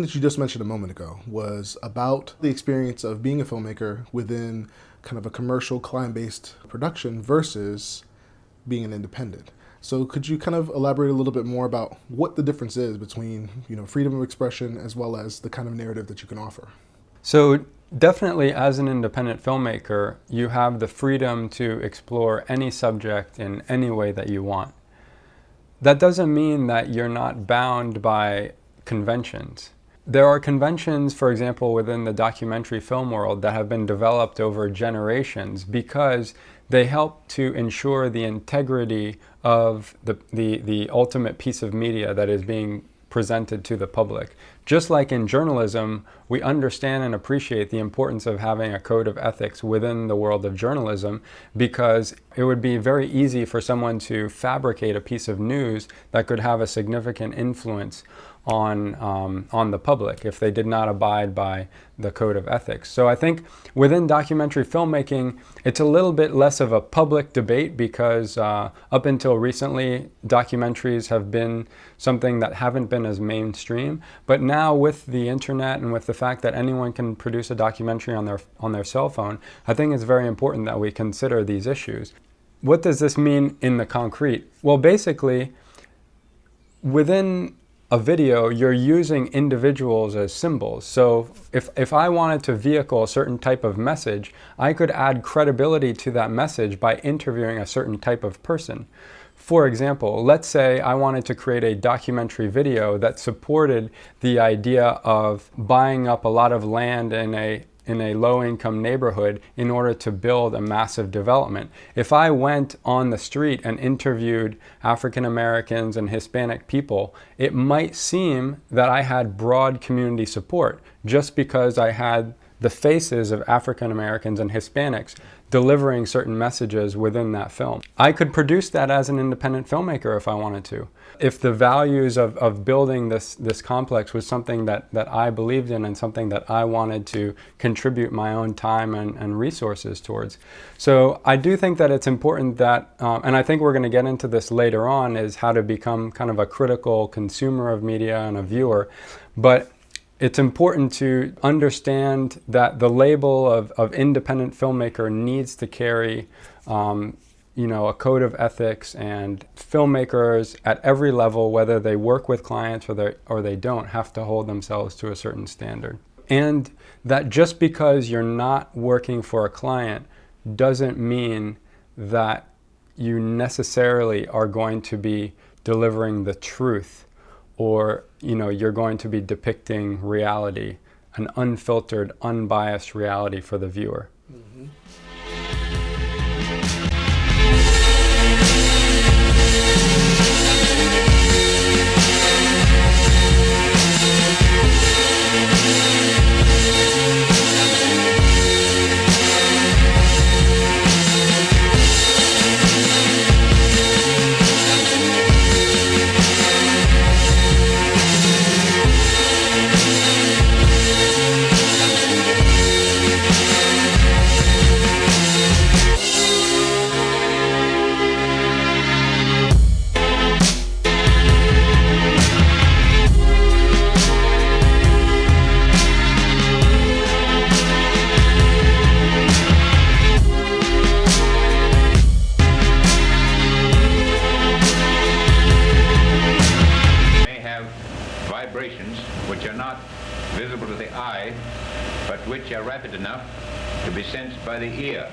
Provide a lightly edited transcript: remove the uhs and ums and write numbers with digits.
that you just mentioned a moment ago was about the experience of being a filmmaker within kind of a commercial client-based production versus being an independent. So could you kind of elaborate a little bit more about what the difference is between, freedom of expression as well as the kind of narrative that you can offer? So definitely as an independent filmmaker, you have the freedom to explore any subject in any way that you want. That doesn't mean that you're not bound by conventions. There are conventions, for example, within the documentary film world that have been developed over generations because they help to ensure the integrity of the ultimate piece of media that is being presented to the public. Just like in journalism, we understand and appreciate the importance of having a code of ethics within the world of journalism because it would be very easy for someone to fabricate a piece of news that could have a significant influence on the public if they did not abide by the code of ethics. So I think within documentary filmmaking, it's a little bit less of a public debate because up until recently, documentaries have been something that haven't been as mainstream. But now with the internet and with the fact that anyone can produce a documentary on their cell phone, I think it's very important that we consider these issues. What does this mean in the concrete? Well, basically, within a video, you're using individuals as symbols. So if I wanted to vehicle a certain type of message, I could add credibility to that message by interviewing a certain type of person. For example, let's say I wanted to create a documentary video that supported the idea of buying up a lot of land in a low-income neighborhood in order to build a massive development. If I went on the street and interviewed African Americans and Hispanic people, it might seem that I had broad community support just because I had the faces of African Americans and Hispanics delivering certain messages within that film. I could produce that as an independent filmmaker if I wanted to. If the values of building this complex was something that I believed in and something that I wanted to contribute my own time and resources towards. So I do think that it's important that, and I think we're going to get into this later on, is how to become kind of a critical consumer of media and a viewer. But it's important to understand that the label of independent filmmaker needs to carry a code of ethics, and filmmakers at every level, whether they work with clients or they don't, have to hold themselves to a certain standard. And that just because you're not working for a client doesn't mean that you necessarily are going to be delivering the truth, or you're going to be depicting reality, an unfiltered, unbiased reality for the viewer. Mm-hmm. Vibrations which are not visible to the eye, but which are rapid enough to be sensed by the ear.